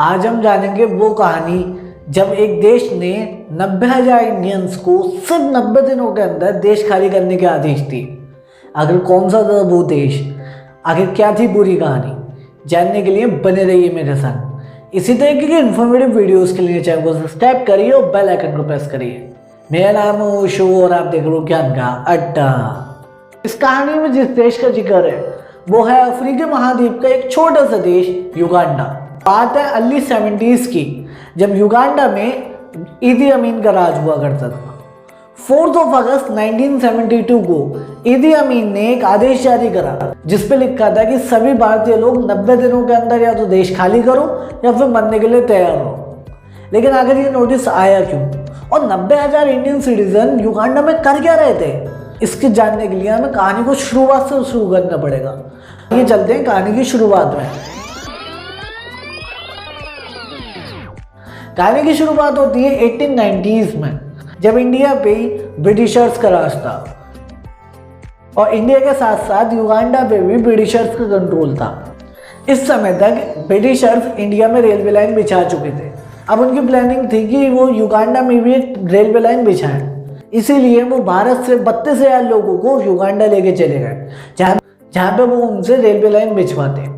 आज हम जानेंगे वो कहानी जब एक देश ने 90,000 इंडियंस को सिर्फ 90 दिनों के अंदर देश खाली करने के आदेश दिए। आखिर कौन सा था वो देश, आखिर क्या थी पूरी कहानी, जानने के लिए बने रहिए मेरे साथ। इसी तरीके के इन्फॉर्मेटिव वीडियोस के लिए चैनल को सब्सक्राइब करिए और बेल आइकन को प्रेस करिए। मेरा नाम है ओशो और आप देख रहे हो ज्ञान का अड्डा। इस कहानी में जिस देश का जिक्र है वो है अफ्रीकी महाद्वीप का एक छोटा सा देश युगांडा। बात है अर्ली 70s की, जब युगांडा में ईदी अमीन का राज हुआ करता था। 4 अगस्त 1972 को ईदी अमीन ने एक आदेश जारी करा जिस पे लिखा था कि सभी भारतीय लोग 90 दिनों के अंदर या तो देश खाली करो या फिर मरने के लिए तैयार हो। लेकिन आखिर ये नोटिस आया क्यों और 90,000 इंडियन सिटीजन युगांडा में कर क्या रहे थे, इसके जानने के लिए हमें कहानी को शुरुआत से शुरू करना पड़ेगा। ये चलते हैं कहानी की शुरुआत में। कहानी की शुरुआत होती है 1890s में, जब इंडिया पे ब्रिटिशर्स का राज था और इंडिया के साथ साथ युगांडा पे भी ब्रिटिशर्स का कंट्रोल था। इस समय तक ब्रिटिशर्स इंडिया में रेलवे लाइन बिछा चुके थे। अब उनकी प्लानिंग थी कि वो युगांडा में भी एक रेलवे लाइन बिछाएं। इसीलिए वो भारत से 32,000 लोगों को युगांडा लेके चले गए, जहाँ पे वो उनसे रेलवे लाइन बिछवाते।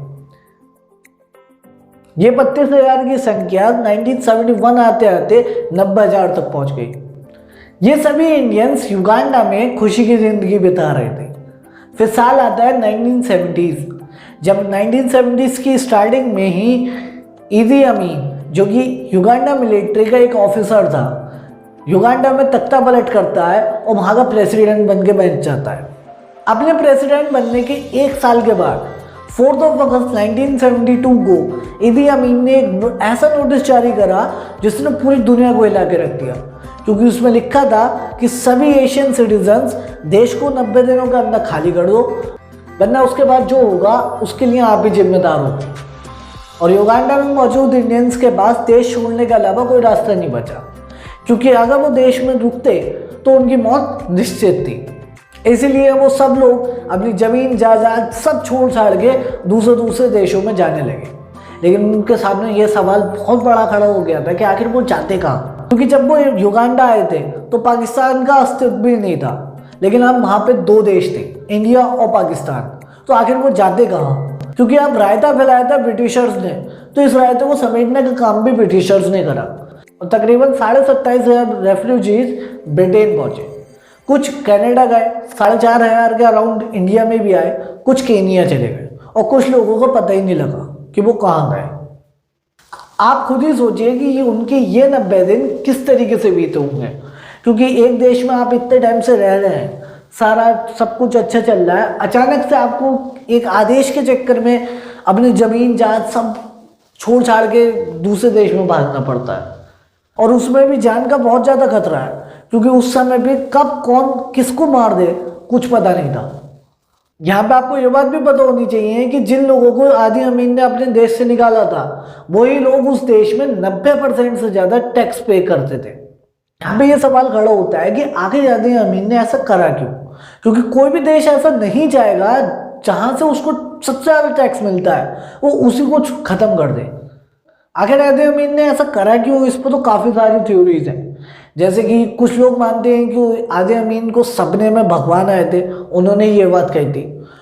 ये 32,000 की संख्या 1971 आते आते 90,000 तक पहुंच गई। ये सभी इंडियंस युगांडा में खुशी की जिंदगी बिता रहे थे। फिर साल आता है 1970s, जब 1970s की स्टार्टिंग में ही ईदी अमीन, जो कि युगांडा मिलिट्री का एक ऑफिसर था, युगांडा में तख्ता पलट करता है और वहाँ का प्रेसिडेंट बन के बैठ जाता है। अपने प्रेसिडेंट बनने के एक साल के बाद 4 अगस्त 1972 को ईदी अमीन ने एक ऐसा नोटिस जारी करा जिसने पूरी दुनिया को हिला के रख दिया, क्योंकि उसमें लिखा था कि सभी एशियन सिटीजन्स देश को 90 दिनों के अंदर खाली कर दो, वरना उसके बाद जो होगा उसके लिए आप ही जिम्मेदार हो। और युगांडा में मौजूद इंडियंस के पास देश छोड़ने के अलावा कोई रास्ता नहीं बचा, क्योंकि अगर वो देश में रुकते तो उनकी मौत निश्चित थी। इसीलिए वो सब लोग अपनी ज़मीन जायदाद सब छोड़ छाड़ के दूसरे देशों में जाने लगे। लेकिन उनके सामने ये सवाल बहुत बड़ा खड़ा हो गया था कि आखिर वो जाते कहाँ, क्योंकि जब वो युगांडा आए थे तो पाकिस्तान का अस्तित्व भी नहीं था। लेकिन अब वहाँ पे 2 देश थे, इंडिया और पाकिस्तान। तो आखिर वो जाते कहाँ, क्योंकि अब रायता फैलाया था ब्रिटिशर्स ने, तो इस रायते को समेटने का काम भी ब्रिटिशर्स ने करा और तकरीबन 27,500 रेफ्यूजीज ब्रिटेन पहुंचे। कुछ कनाडा गए, 4,500 के अराउंड इंडिया में भी आए, कुछ केनिया चले गए और कुछ लोगों को पता ही नहीं लगा कि वो कहाँ गए। आप खुद ही सोचिए कि उनके ये 90 दिन किस तरीके से बीते होंगे, क्योंकि एक देश में आप इतने टाइम से रह रहे हैं, सारा सब कुछ अच्छा चल रहा है, अचानक से आपको एक आदेश के चक्कर में अपनी ज़मीन जायदाद सब छोड़ छाड़ के दूसरे देश में भागना पड़ता है। और उसमें भी जान का बहुत ज़्यादा खतरा है, क्योंकि उस समय भी कब कौन किसको मार दे कुछ पता नहीं था। यहाँ पे आपको ये बात भी पता होनी चाहिए कि जिन लोगों को ईदी अमीन ने अपने देश से निकाला था वही लोग उस देश में 90% से ज़्यादा टैक्स पे करते थे। यहाँ पे ये सवाल खड़ा होता है कि आखिर ईदी अमीन ने ऐसा करा क्यों, क्योंकि कोई भी देश ऐसा नहीं जाएगा जहाँ से उसको सबसे ज़्यादा टैक्स मिलता है वो उसी को ख़त्म कर दे। आखिर ईदी अमीन ने ऐसा करा क्यों, इस पर तो काफ़ी सारी थ्योरीज हैं। जैसे कि कुछ लोग मानते हैं कि ईदी अमीन को सपने में भगवान आए थे, उन्होंने ये बात कही थी।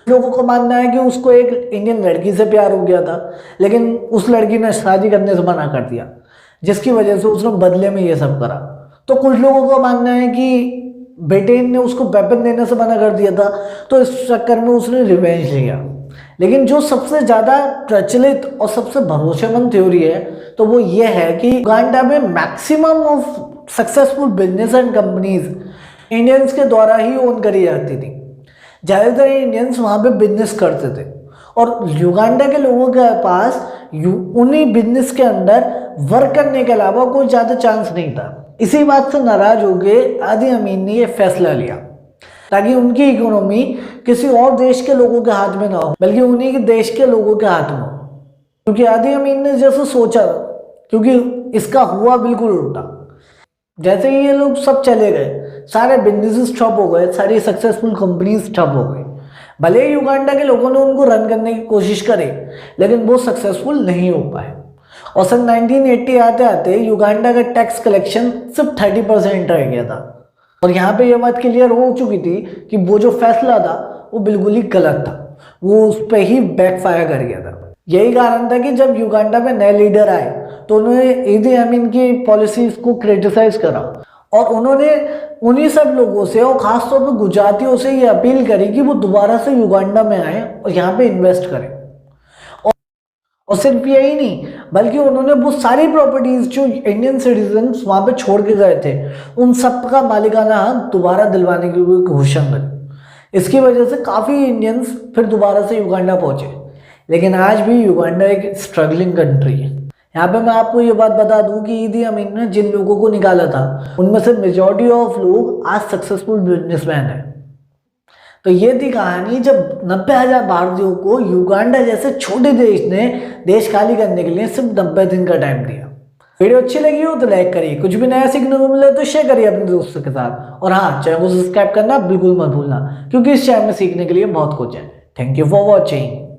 लोगों को मानना है कि उसको एक इंडियन लड़की से प्यार हो गया था, लेकिन उस लड़की ने शादी करने से मना कर दिया, जिसकी वजह से उसने बदले में ये सब करा। तो कुछ लोगों का मानना है कि ब्रिटेन ने उसको वेपन देने से मना कर दिया था, तो इस चक्कर में उसने रिवेंज लिया। लेकिन जो सबसे ज़्यादा प्रचलित और सबसे भरोसेमंद थ्योरी है तो वो ये है कि युगांडा में maximum of successful business and companies Indians के द्वारा ही ओन करी जाती थी। ज़्यादातर इंडियंस वहाँ पे बिजनेस करते थे और युगांडा के लोगों के पास उन्हीं बिजनेस के अंदर वर्क करने के अलावा कोई ज़्यादा चांस नहीं था। इसी बात से नाराज हो गए ईदी अमीन ने ये फैसला लिया ताकि उनकी इकोनॉमी किसी और देश के लोगों के हाथ में ना हो, बल्कि उन्हीं के देश के लोगों के हाथ में हो। क्योंकि ईदी अमीन ने जैसे सोचा, क्योंकि इसका हुआ बिल्कुल उल्टा। जैसे ही ये लोग सब चले गए, सारे बिजनेसेस ठप हो गए, सारी सक्सेसफुल कंपनीज ठप हो गई। भले ही युगांडा के लोगों ने उनको रन करने की कोशिश करे, लेकिन वो सक्सेसफुल नहीं हो पाए। और सन 1980 आते आते युगांडा का टैक्स कलेक्शन सिर्फ 30% रह गया था। और यहाँ पे ये बात क्लियर हो चुकी थी कि वो जो फैसला था वो बिल्कुल ही गलत था, वो उस पर ही बैकफायर कर गया था। यही कारण था कि जब युगांडा में नए लीडर आए तो उन्होंने ईदी अमीन की पॉलिसीज को क्रिटिसाइज करा और उन्होंने उन्हीं सब लोगों से और खासतौर पर गुजरातियों से ये अपील करी कि वो दोबारा से युगांडा में आए और यहाँ पे इन्वेस्ट करें। और सिर्फ यही नहीं, बल्कि उन्होंने वो सारी प्रॉपर्टीज जो इंडियन सिटीजन्स वहां पे छोड़ के गए थे उन सब का मालिकाना हक दोबारा दिलवाने की घोषणा करी। इसकी वजह से काफ़ी इंडियंस फिर दोबारा से युगांडा पहुंचे। लेकिन आज भी युगांडा एक स्ट्रगलिंग कंट्री है। यहाँ पे मैं आपको ये बात बता दूं कि ईदी अमीन ने जिन लोगों को निकाला था उनमें से मेजॉरिटी ऑफ लोग आज सक्सेसफुल बिजनेसमैन हैं। तो ये थी कहानी जब 90,000 भारतीयों को युगांडा जैसे छोटे देश ने देश खाली करने के लिए सिर्फ 90 दिन का टाइम दिया। वीडियो अच्छी लगी हो तो लाइक करिए, कुछ भी नया सीखने को मिले तो शेयर करिए अपने दोस्तों के साथ, और हाँ, चैनल को सब्सक्राइब करना बिल्कुल मत भूलना क्योंकि इस चैनल में सीखने के लिए बहुत कुछ है। Thank you for watching.